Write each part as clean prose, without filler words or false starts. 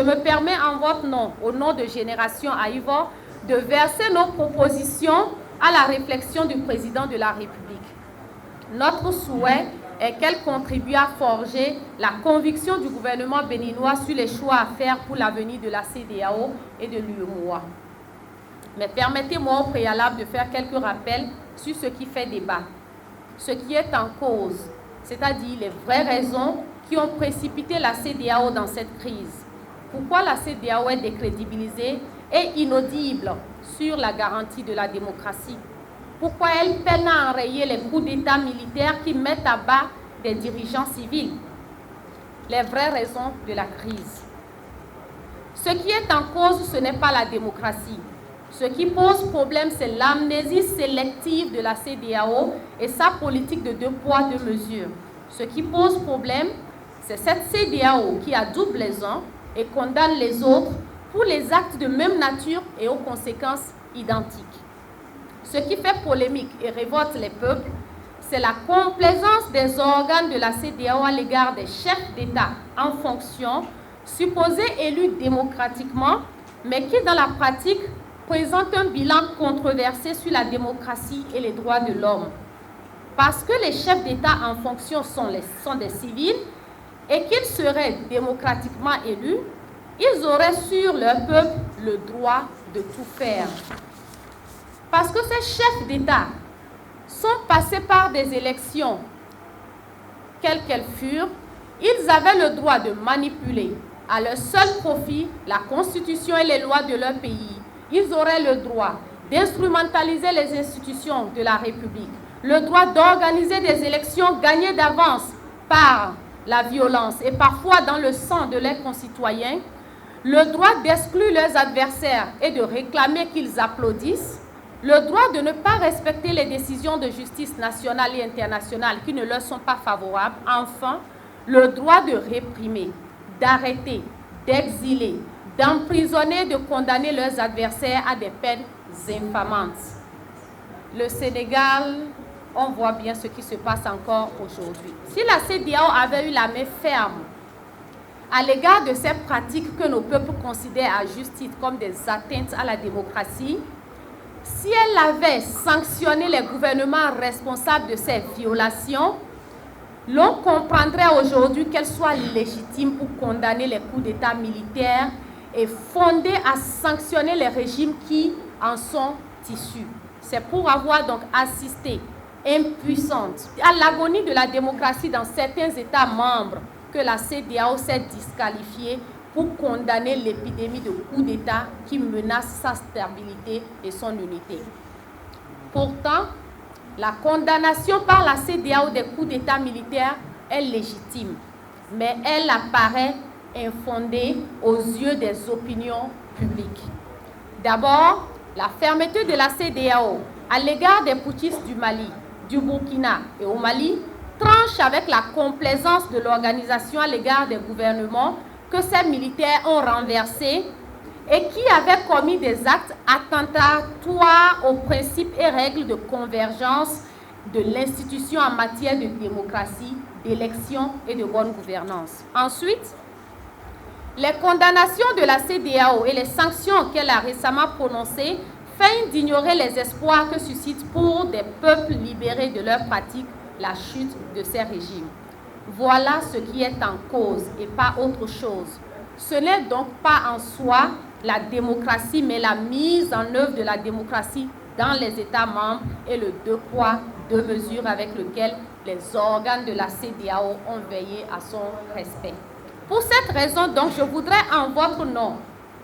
je me permets en votre nom, au nom de Génération Aïvo, de verser nos propositions à la réflexion du président de la République. Notre souhait est qu'elle contribue à forger la conviction du gouvernement béninois sur les choix à faire pour l'avenir de la CEDEAO et de l'UEMOA. Mais permettez-moi au préalable de faire quelques rappels sur ce qui fait débat, ce qui est en cause, c'est-à-dire les vraies raisons qui ont précipité la CEDEAO dans cette crise. Pourquoi la CEDEAO est décrédibilisée et inaudible sur la garantie de la démocratie? Pourquoi elle peine à enrayer les coups d'État militaires qui mettent à bas des dirigeants civils? Les vraies raisons de la crise. Ce qui est en cause, ce n'est pas la démocratie. Ce qui pose problème, c'est l'amnésie sélective de la CEDEAO et sa politique de 2 poids 2 mesures. Ce qui pose problème, c'est cette CEDEAO qui adoube les uns et condamne les autres pour les actes de même nature et aux conséquences identiques. Ce qui fait polémique et révolte les peuples, c'est la complaisance des organes de la CEDEAO à l'égard des chefs d'État en fonction, supposés élus démocratiquement, mais qui dans la pratique présentent un bilan controversé sur la démocratie et les droits de l'homme. Parce que les chefs d'État en fonction sont des civils et qu'ils seraient démocratiquement élus, ils auraient sur leur peuple le droit de tout faire. Parce que ces chefs d'État sont passés par des élections, quelles qu'elles furent, ils avaient le droit de manipuler à leur seul profit la Constitution et les lois de leur pays. Ils auraient le droit d'instrumentaliser les institutions de la République, le droit d'organiser des élections gagnées d'avance par la violence et parfois dans le sang de leurs concitoyens, le droit d'exclure leurs adversaires et de réclamer qu'ils applaudissent, le droit de ne pas respecter les décisions de justice nationale et internationale qui ne leur sont pas favorables, enfin, le droit de réprimer, d'arrêter, d'exiler, d'emprisonner, de condamner leurs adversaires à des peines infamantes. Le Sénégal, on voit bien ce qui se passe encore aujourd'hui. Si la CEDEAO avait eu la main ferme à l'égard de ces pratiques que nos peuples considèrent à juste titre comme des atteintes à la démocratie, si elle avait sanctionné les gouvernements responsables de ces violations, l'on comprendrait aujourd'hui qu'elle soit légitime pour condamner les coups d'État militaires et fondée à sanctionner les régimes qui en sont issus. C'est pour avoir donc assisté, impuissante, à l'agonie de la démocratie dans certains États membres que la CEDEAO s'est disqualifiée pour condamner l'épidémie de coups d'État qui menace sa stabilité et son unité. Pourtant, la condamnation par la CEDEAO des coups d'État militaires est légitime, mais elle apparaît infondée aux yeux des opinions publiques. D'abord, la fermeté de la CEDEAO à l'égard des putschistes du Mali, du Burkina et au Mali tranche avec la complaisance de l'organisation à l'égard des gouvernements que ces militaires ont renversés et qui avaient commis des actes attentatoires aux principes et règles de convergence de l'institution en matière de démocratie, d'élection et de bonne gouvernance. Ensuite, les condamnations de la CEDEAO et les sanctions qu'elle a récemment prononcées feignent d'ignorer les espoirs que suscite pour des peuples libérés de leurs pratiques la chute de ces régimes. Voilà ce qui est en cause et pas autre chose. Ce n'est donc pas en soi la démocratie, mais la mise en œuvre de la démocratie dans les États membres et le 2 poids 2 mesures avec lequel les organes de la CEDEAO ont veillé à son respect. Pour cette raison, donc, je voudrais en votre nom,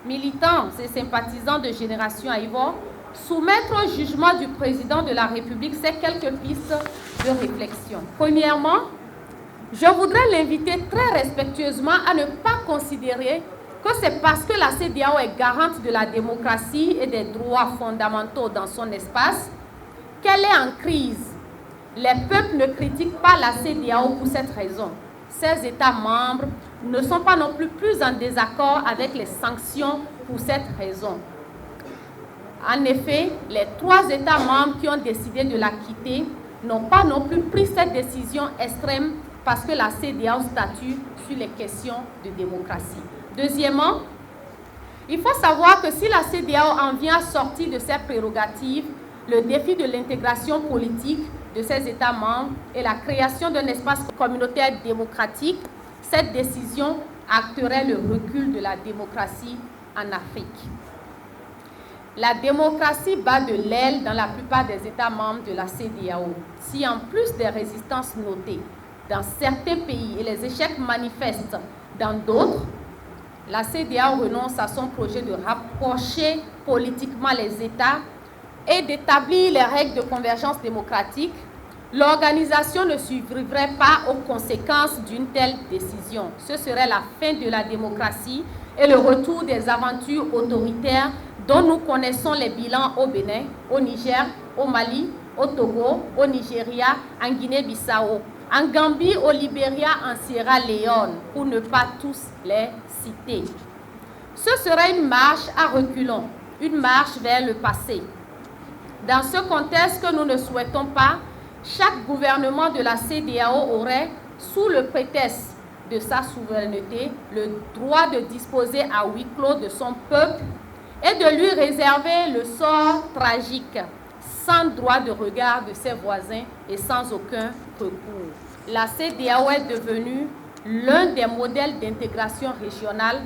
militants et sympathisants de Génération Aïvo, soumettre au jugement du président de la République ces quelques pistes de réflexion. Premièrement, je voudrais l'inviter très respectueusement à ne pas considérer que c'est parce que la CEDEAO est garante de la démocratie et des droits fondamentaux dans son espace qu'elle est en crise. Les peuples ne critiquent pas la CEDEAO pour cette raison. Ces États membres ne sont pas non plus en désaccord avec les sanctions pour cette raison. En effet, les 3 États membres qui ont décidé de la quitter n'ont pas non plus pris cette décision extrême parce que la CEDEAO statue sur les questions de démocratie. Deuxièmement, il faut savoir que si la CEDEAO en vient à sortir de ses prérogatives, le défi de l'intégration politique de ses États membres et la création d'un espace communautaire démocratique, cette décision acterait le recul de la démocratie en Afrique. La démocratie bat de l'aile dans la plupart des États membres de la CEDEAO. Si en plus des résistances notées dans certains pays et les échecs manifestes dans d'autres, la CEDEAO renonce à son projet de rapprocher politiquement les États et d'établir les règles de convergence démocratique, l'organisation ne survivrait pas aux conséquences d'une telle décision. Ce serait la fin de la démocratie et le retour des aventures autoritaires dont nous connaissons les bilans au Bénin, au Niger, au Mali, au Togo, au Nigeria, en Guinée-Bissau, en Gambie, au Libéria, en Sierra Leone, pour ne pas tous les citer. Ce serait une marche à reculons, une marche vers le passé. Dans ce contexte que nous ne souhaitons pas, chaque gouvernement de la CEDEAO aurait, sous le prétexte de sa souveraineté, le droit de disposer à huis clos de son peuple et de lui réserver le sort tragique, sans droit de regard de ses voisins et sans aucun recours. La CEDEAO est devenue l'un des modèles d'intégration régionale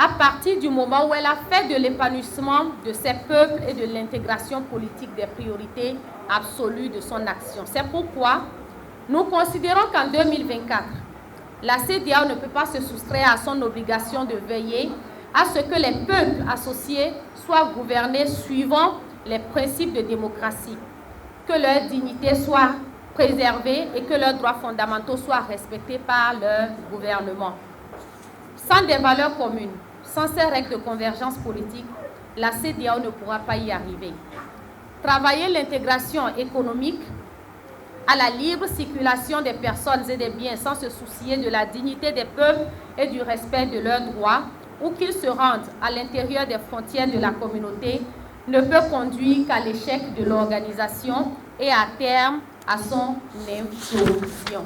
à partir du moment où elle a fait de l'épanouissement de ses peuples et de l'intégration politique des priorités absolues de son action. C'est pourquoi nous considérons qu'en 2024, la CEDEAO ne peut pas se soustraire à son obligation de veiller à ce que les peuples associés soient gouvernés suivant les principes de démocratie, que leur dignité soit préservée et que leurs droits fondamentaux soient respectés par leur gouvernement. Sans des valeurs communes, sans ces règles de convergence politique, la CEDEAO ne pourra pas y arriver. Travailler l'intégration économique à la libre circulation des personnes et des biens sans se soucier de la dignité des peuples et du respect de leurs droits, ou qu'ils se rendent à l'intérieur des frontières de la communauté, ne peut conduire qu'à l'échec de l'organisation et à terme à son implosion.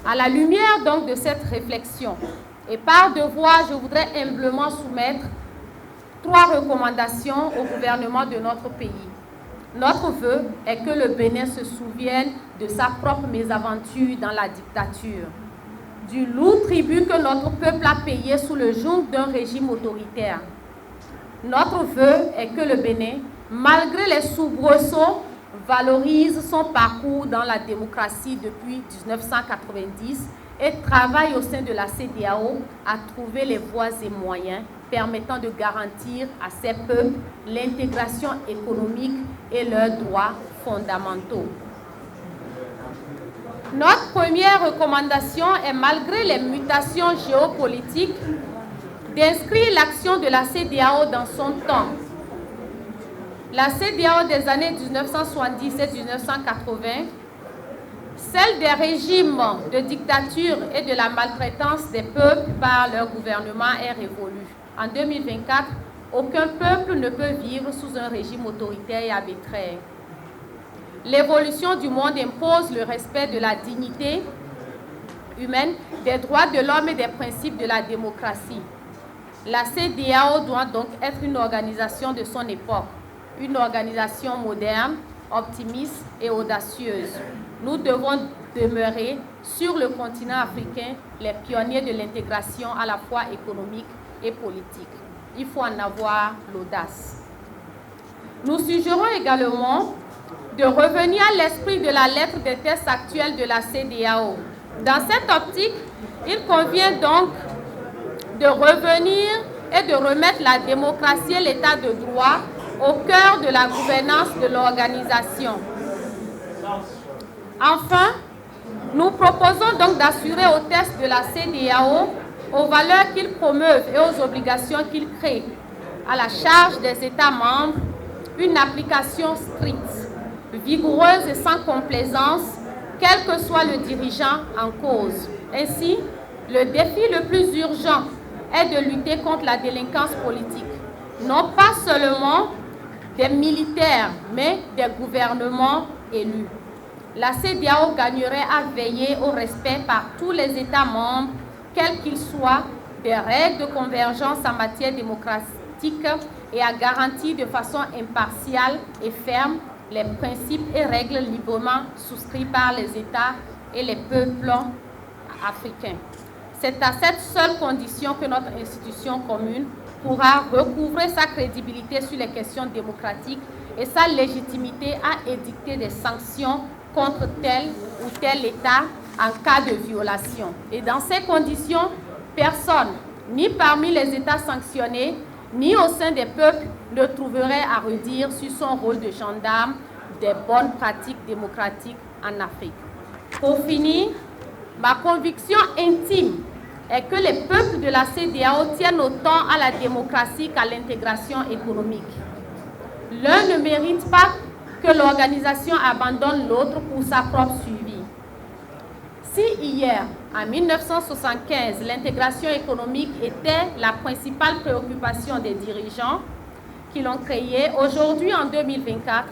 À la lumière donc de cette réflexion, et par devoir, je voudrais humblement soumettre 3 recommandations au gouvernement de notre pays. Notre vœu est que le Bénin se souvienne de sa propre mésaventure dans la dictature, du lourd tribut que notre peuple a payé sous le joug d'un régime autoritaire. Notre vœu est que le Bénin, malgré les soubresauts, valorise son parcours dans la démocratie depuis 1990 et travaille au sein de la CEDEAO à trouver les voies et moyens permettant de garantir à ces peuples l'intégration économique et leurs droits fondamentaux. Notre première recommandation est, malgré les mutations géopolitiques, d'inscrire l'action de la CEDEAO dans son temps. La CEDEAO des années 1970 et 1980, celle des régimes de dictature et de la maltraitance des peuples par leur gouvernement est révolue. En 2024, aucun peuple ne peut vivre sous un régime autoritaire et arbitraire. L'évolution du monde impose le respect de la dignité humaine, des droits de l'homme et des principes de la démocratie. La CEDEAO doit donc être une organisation de son époque, une organisation moderne, optimiste et audacieuse. Nous devons demeurer sur le continent africain les pionniers de l'intégration à la fois économique et politique. Il faut en avoir l'audace. Nous suggérons également de revenir à l'esprit de la lettre des textes actuels de la CEDEAO. Dans cette optique, il convient donc de revenir et de remettre la démocratie et l'état de droit au cœur de la gouvernance de l'organisation. Enfin, nous proposons donc d'assurer aux textes de la CEDEAO, aux valeurs qu'ils promeuvent et aux obligations qu'ils créent, à la charge des États membres, une application stricte, vigoureuse et sans complaisance, quel que soit le dirigeant en cause. Ainsi, le défi le plus urgent est de lutter contre la délinquance politique, non pas seulement des militaires, mais des gouvernements élus. La CEDEAO gagnerait à veiller au respect par tous les États membres, quels qu'ils soient, des règles de convergence en matière démocratique et a garanti de façon impartiale et ferme les principes et règles librement souscrits par les États et les peuples africains. C'est à cette seule condition que notre institution commune pourra recouvrer sa crédibilité sur les questions démocratiques et sa légitimité à édicter des sanctions contre tel ou tel État en cas de violation. Et dans ces conditions, personne, ni parmi les États sanctionnés, ni au sein des peuples, ne trouverait à redire sur son rôle de gendarme des bonnes pratiques démocratiques en Afrique. Pour finir, ma conviction intime est que les peuples de la CEDEAO tiennent autant à la démocratie qu'à l'intégration économique. L'un ne mérite pas que l'organisation abandonne l'autre pour sa propre survie. Si hier, en 1975, l'intégration économique était la principale préoccupation des dirigeants qui l'ont créée, aujourd'hui, en 2024,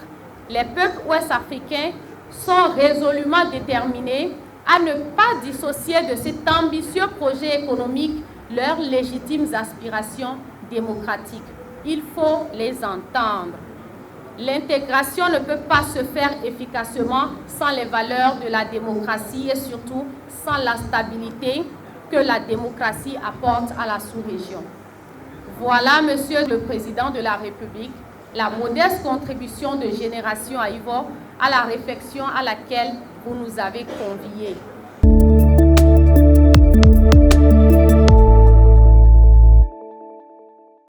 les peuples ouest-africains sont résolument déterminés à ne pas dissocier de cet ambitieux projet économique leurs légitimes aspirations démocratiques. Il faut les entendre. L'intégration ne peut pas se faire efficacement sans les valeurs de la démocratie et surtout sans la stabilité que la démocratie apporte à la sous-région. Voilà, Monsieur le Président de la République, la modeste contribution de Génération Aïvo à la réflexion à laquelle vous nous avez conviés.